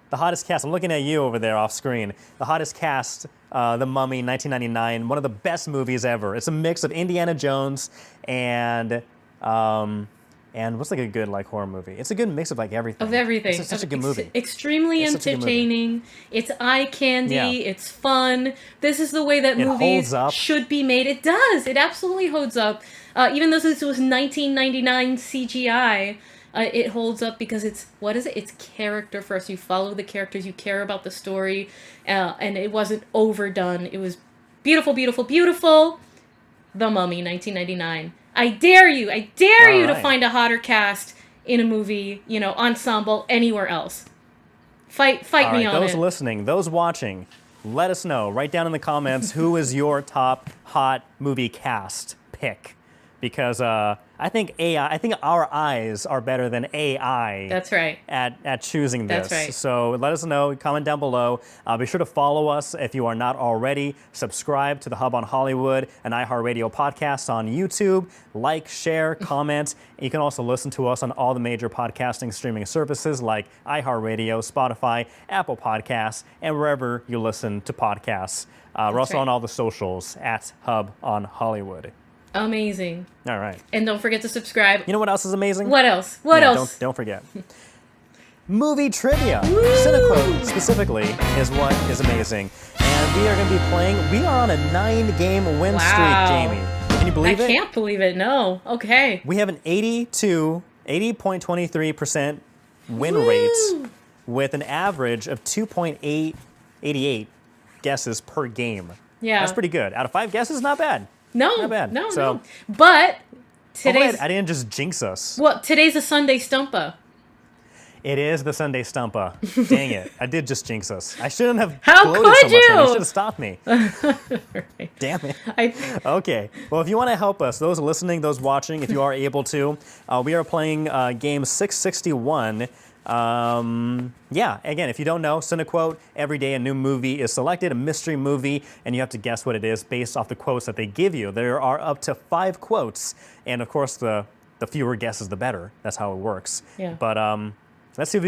Speaker 1: The hottest cast. I'm looking at you over there off screen. The hottest cast, The Mummy, 1999. One of the best movies ever. It's a mix of Indiana Jones and what's like a good like horror movie? It's a good mix of like everything.
Speaker 2: Of everything.
Speaker 1: It's such a good movie.
Speaker 2: Extremely entertaining. It's eye candy. Yeah. It's fun. This is the way that movies should be made. It does. It absolutely holds up. Even though this was 1999 CGI. It holds up because it's character first. You follow the characters, you care about the story, and it wasn't overdone. It was beautiful, beautiful, beautiful. The Mummy, 1999. I dare you to find a hotter cast in a movie, ensemble anywhere else. Fight me on it.
Speaker 1: Those listening, those watching, let us know. Write down in the comments who is your top hot movie cast pick. Because I think our eyes are better than AI.
Speaker 2: That's right.
Speaker 1: At choosing this.
Speaker 2: That's right.
Speaker 1: So let us know. Comment down below. Be sure to follow us if you are not already. Subscribe to the Hub on Hollywood, an iHeartRadio podcast on YouTube. Like, share, comment. You can also listen to us on all the major podcasting streaming services like iHeartRadio, Spotify, Apple Podcasts, and wherever you listen to podcasts. We're also on all the socials at Hub on Hollywood.
Speaker 2: Amazing.
Speaker 1: All right.
Speaker 2: And don't forget to subscribe.
Speaker 1: You know what else is amazing?
Speaker 2: What else? What else?
Speaker 1: Don't forget. Movie trivia. CineQuote specifically is what is amazing. And we are going to be playing. We are on a 9-game win streak, Jamie. Can you believe it?
Speaker 2: I can't believe it. No. Okay.
Speaker 1: We have an 80.23% win rate with an average of 2.88 guesses per game.
Speaker 2: Yeah.
Speaker 1: That's pretty good. Out of 5 guesses, not bad.
Speaker 2: No,
Speaker 1: not bad.
Speaker 2: No. But today's...
Speaker 1: I didn't just jinx us.
Speaker 2: Well, today's a Sunday Stumpa.
Speaker 1: It is the Sunday Stumpa. Dang it. I did just jinx us. I shouldn't have
Speaker 2: How
Speaker 1: gloated
Speaker 2: could
Speaker 1: so much.
Speaker 2: you?
Speaker 1: You should have stopped me.
Speaker 2: Right.
Speaker 1: Damn it.
Speaker 2: I...
Speaker 1: Okay. Well, if you want to help us, those listening, those watching, if you are able to, we are playing game 661. Again, if you don't know, CineQuote, every day a new movie is selected, a mystery movie, and you have to guess what it is based off the quotes that they give you. There are up to 5 quotes, and of course, the fewer guesses, the better. That's how it works.
Speaker 2: Yeah.
Speaker 1: But let's see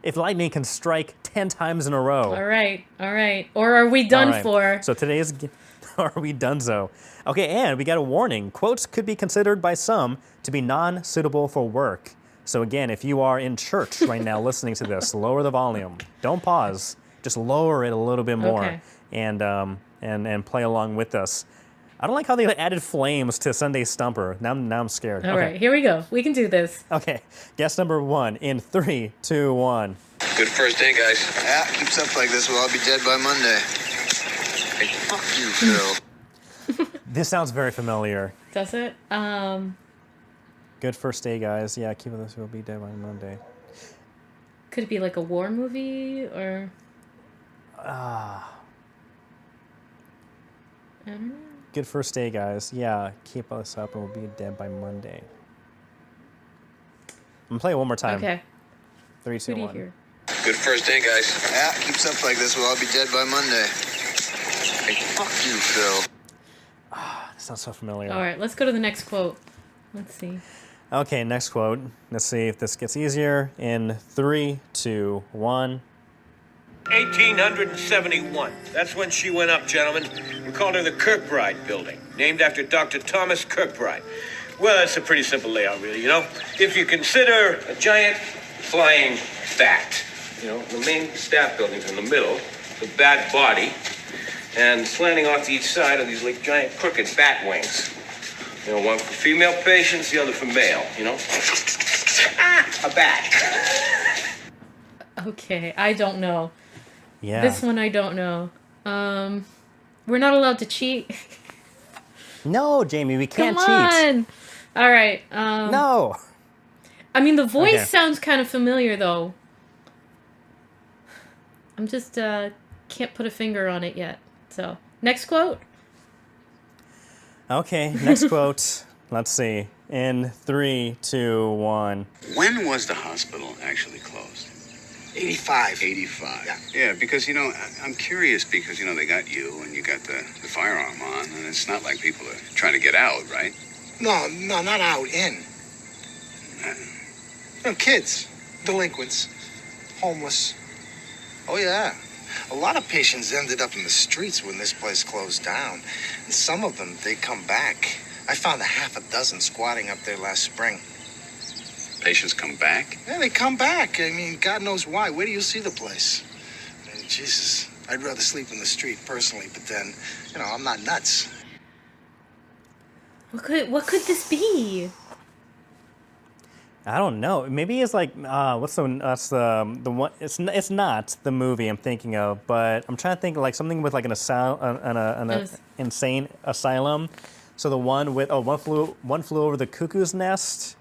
Speaker 1: if lightning can strike 10 times in a row.
Speaker 2: All right. Or are we done for?
Speaker 1: So today's, are we donezo? Okay, and we got a warning. Quotes could be considered by some to be non-suitable for work. So again, if you are in church right now listening to this, lower the volume. Don't pause. Just lower it a little bit more and play along with us. I don't like how they added flames to Sunday Stumper. Now I'm scared.
Speaker 2: All right, here we go. We can do this.
Speaker 1: Okay, guess number 1 in 3, 2, 1.
Speaker 3: Good first day, guys.
Speaker 4: Yeah, keeps up like this, we'll all be dead by Monday. Hey, fuck you, Phil.
Speaker 1: This sounds very familiar.
Speaker 2: Does it?
Speaker 1: Good first day, guys. Yeah, keep this. We'll be dead by Monday.
Speaker 2: Could it be like a war movie or? I don't know.
Speaker 1: Good first day, guys. Yeah, keep us up and we'll be dead by Monday. I'm gonna play it one more time.
Speaker 2: Okay.
Speaker 1: 3, 2, 1.
Speaker 2: Hear?
Speaker 3: Good first day, guys.
Speaker 4: Yeah, keeps up like this, we'll all be dead by Monday. Hey, fuck you, Phil.
Speaker 1: That sounds so familiar.
Speaker 2: All right, let's go to the next quote. Let's see.
Speaker 1: Okay, next quote. Let's see if this gets easier. In 3, 2, 1.
Speaker 5: 1871. That's when she went up, gentlemen. We called her the Kirkbride Building, named after Dr. Thomas Kirkbride. Well, it's a pretty simple layout, really, you know? If you consider a giant flying bat, you know, the main staff building's in the middle, the bat body, and slanting off to each side are these like giant crooked bat wings. You know, one for female patients, the other for male, you know? A bat.
Speaker 2: Okay, I don't know.
Speaker 1: Yeah.
Speaker 2: This one I don't know. We're not allowed to cheat.
Speaker 1: No, Jamie, we can't
Speaker 2: Come
Speaker 1: cheat.
Speaker 2: on. All right.
Speaker 1: No.
Speaker 2: I mean, the voice sounds kind of familiar, though. I'm just can't put a finger on it yet. So, next quote.
Speaker 1: Okay, next quote. Let's see. In 3, 2, 1.
Speaker 6: When was the hospital actually closed?
Speaker 4: 85.
Speaker 6: 85. Yeah, because, you know, I'm curious because, you know, they got you and you got the firearm on, and it's not like people are trying to get out, right?
Speaker 4: No, not out, in. Kids, delinquents, homeless. Oh, yeah. A lot of patients ended up in the streets when this place closed down. And some of them, they come back. I found a half a dozen squatting up there last spring.
Speaker 6: Patients come back?
Speaker 4: Yeah, they come back. I mean, God knows why. Where do you see the place? I mean, Jesus, I'd rather sleep in the street personally, but then, you know, I'm not nuts.
Speaker 2: What could this be?
Speaker 1: I don't know. Maybe it's like that's the one. It's not the movie I'm thinking of, but I'm trying to think like something with like an insane asylum. So the one with one flew over the cuckoo's nest.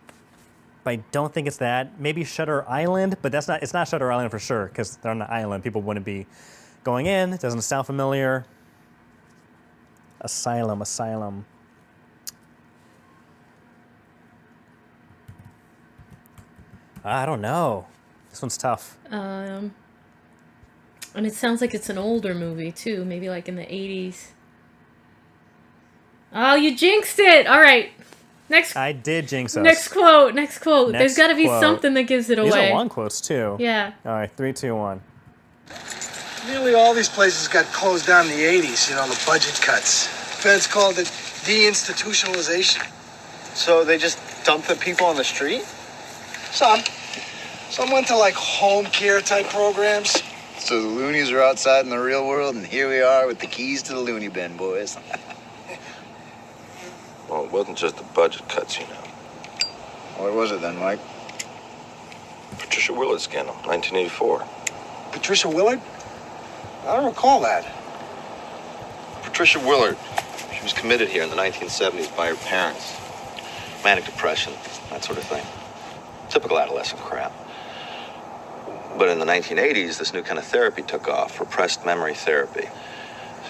Speaker 1: But I don't think it's that. Maybe Shutter Island, but it's not Shutter Island for sure because they're on an island. People wouldn't be Going in, it doesn't sound familiar. Asylum. I don't know. This one's tough.
Speaker 2: And it sounds like it's an older movie, too. Maybe like in the 80s. Oh, you jinxed it! All right.
Speaker 1: I did jinx us.
Speaker 2: Next quote. There's got to be something that gives it away.
Speaker 1: These are long quotes, too.
Speaker 2: Yeah.
Speaker 1: All right, 3, 2, 1.
Speaker 4: Nearly all these places got closed down in the 80s, the budget cuts. Feds called it deinstitutionalization.
Speaker 7: So they just dump the people on the street?
Speaker 4: Some went to like home care type programs.
Speaker 8: So the loonies are outside in the real world, and here we are with the keys to the loony bin, boys.
Speaker 3: Well, it wasn't just the budget cuts,
Speaker 8: What was it then, Mike?
Speaker 3: Patricia Willard scandal, 1984.
Speaker 4: Patricia Willard? I don't recall that.
Speaker 7: Patricia Willard. She was committed here in the 1970s by her parents. Manic depression, that sort of thing. Typical adolescent crap. But in the 1980s, this new kind of therapy took off, repressed memory therapy.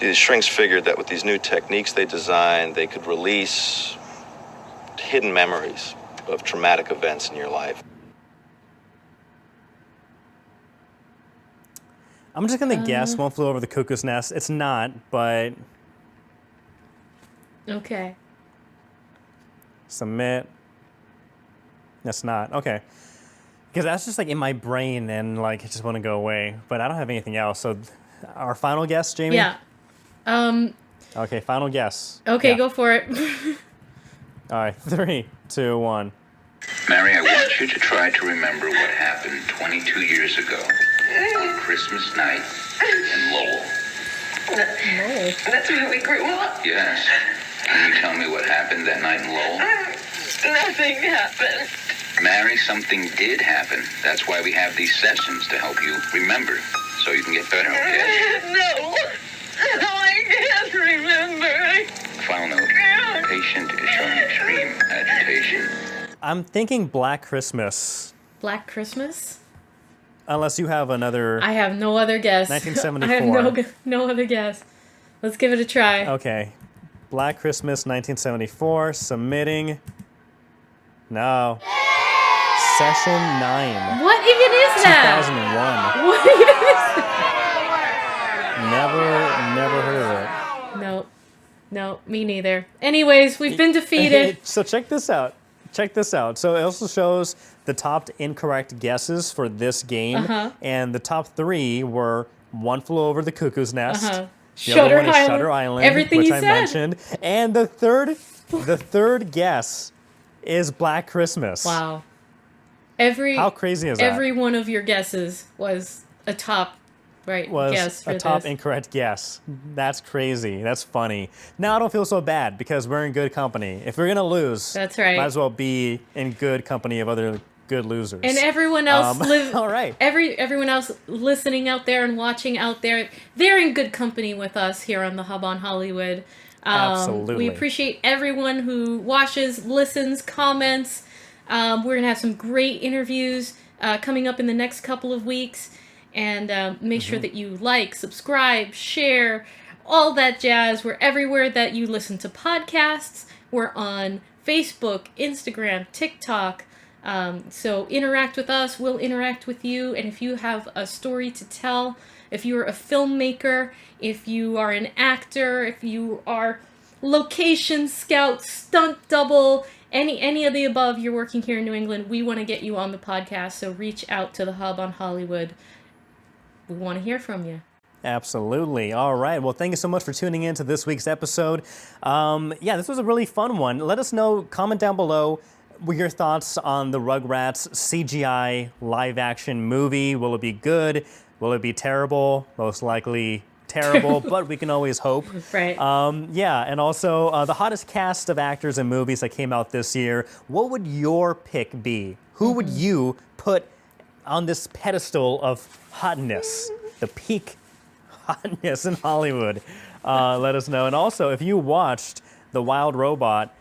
Speaker 7: See, the shrinks figured that with these new techniques they designed, they could release hidden memories of traumatic events in your life.
Speaker 1: I'm just going to guess One Flew Over the Cuckoo's Nest. It's not, but...
Speaker 2: Okay.
Speaker 1: Submit. That's not. Okay. Because that's just like in my brain and like I just want to go away. But I don't have anything else. So our final guess, Jamie?
Speaker 2: Yeah.
Speaker 1: Okay, final guess.
Speaker 2: Okay,
Speaker 1: Yeah.
Speaker 2: go for it.
Speaker 1: All right, 3, 2, 1.
Speaker 9: Mary, I want you to try to remember what happened 22 years ago on Christmas night in Lowell.
Speaker 10: That's where we grew up.
Speaker 9: Yes. Can you tell me what happened that night in Lowell?
Speaker 10: Nothing happened.
Speaker 9: Mary, something did happen. That's why we have these sessions to help you remember, so you can get better, okay?
Speaker 10: No, I can't remember.
Speaker 9: Final note. The patient is showing extreme agitation.
Speaker 1: I'm thinking Black Christmas.
Speaker 2: Black Christmas?
Speaker 1: Unless you have another...
Speaker 2: I have no other guess.
Speaker 1: 1974.
Speaker 2: I have no other guess. Let's give it a try.
Speaker 1: Okay. Black Christmas, 1974. Submitting. No. Session 9.
Speaker 2: What even is that?
Speaker 1: 2001.
Speaker 2: What even is that?
Speaker 1: Never heard of it.
Speaker 2: No, me neither. Anyways, we've been defeated.
Speaker 1: So check this out. So it also shows the top incorrect guesses for this game. And the top 3 were One Flew Over the Cuckoo's Nest. The other one is Shutter Island,
Speaker 2: Everything
Speaker 1: which
Speaker 2: you
Speaker 1: I
Speaker 2: said.
Speaker 1: mentioned. And the third guess is Black Christmas.
Speaker 2: Wow.
Speaker 1: How crazy is that?
Speaker 2: Every one of your guesses was a top guess for
Speaker 1: a top
Speaker 2: this.
Speaker 1: incorrect guess. That's crazy. That's funny. Now I don't feel so bad because we're in good company. If we're going to lose,
Speaker 2: That's right.
Speaker 1: might as well be in good company of other good losers.
Speaker 2: And everyone else
Speaker 1: all right.
Speaker 2: Everyone else listening out there and watching out there, they're in good company with us here on the Hub on Hollywood.
Speaker 1: Absolutely.
Speaker 2: We appreciate everyone who watches, listens, comments. We're going to have some great interviews coming up in the next couple of weeks. And make sure that you like, subscribe, share, all that jazz. We're everywhere that you listen to podcasts. We're on Facebook, Instagram, TikTok. So interact with us. We'll interact with you. And if you have a story to tell, if you're a filmmaker, if you are an actor, if you are location scout, stunt double, any of the above, you're working here in New England, we want to get you on the podcast. So reach out to the Hub on Hollywood. We want to hear from you.
Speaker 1: Absolutely. All right. Well, thank you so much for tuning in to this week's episode. This was a really fun one. Let us know, comment down below what your thoughts on the Rugrats CGI live-action movie. Will it be good? Will it be terrible? Most likely terrible, but we can always hope.
Speaker 2: Right.
Speaker 1: And also the hottest cast of actors and movies that came out this year. What would your pick be? Who would you put on this pedestal of hotness, the peak hotness in Hollywood? Let us know. And also, if you watched The Wild Robot,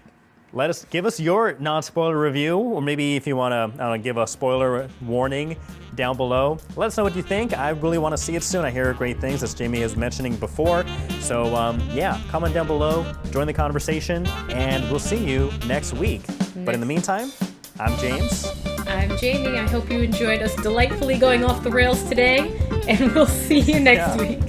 Speaker 1: Give us your non-spoiler review, or maybe if you want to give a spoiler warning down below. Let us know what you think. I really want to see it soon. I hear great things, as Jamie was mentioning before. So yeah, comment down below, join the conversation, and we'll see you next week. But in the meantime, I'm James.
Speaker 2: I'm Jamie. I hope you enjoyed us delightfully going off the rails today, and we'll see you next week.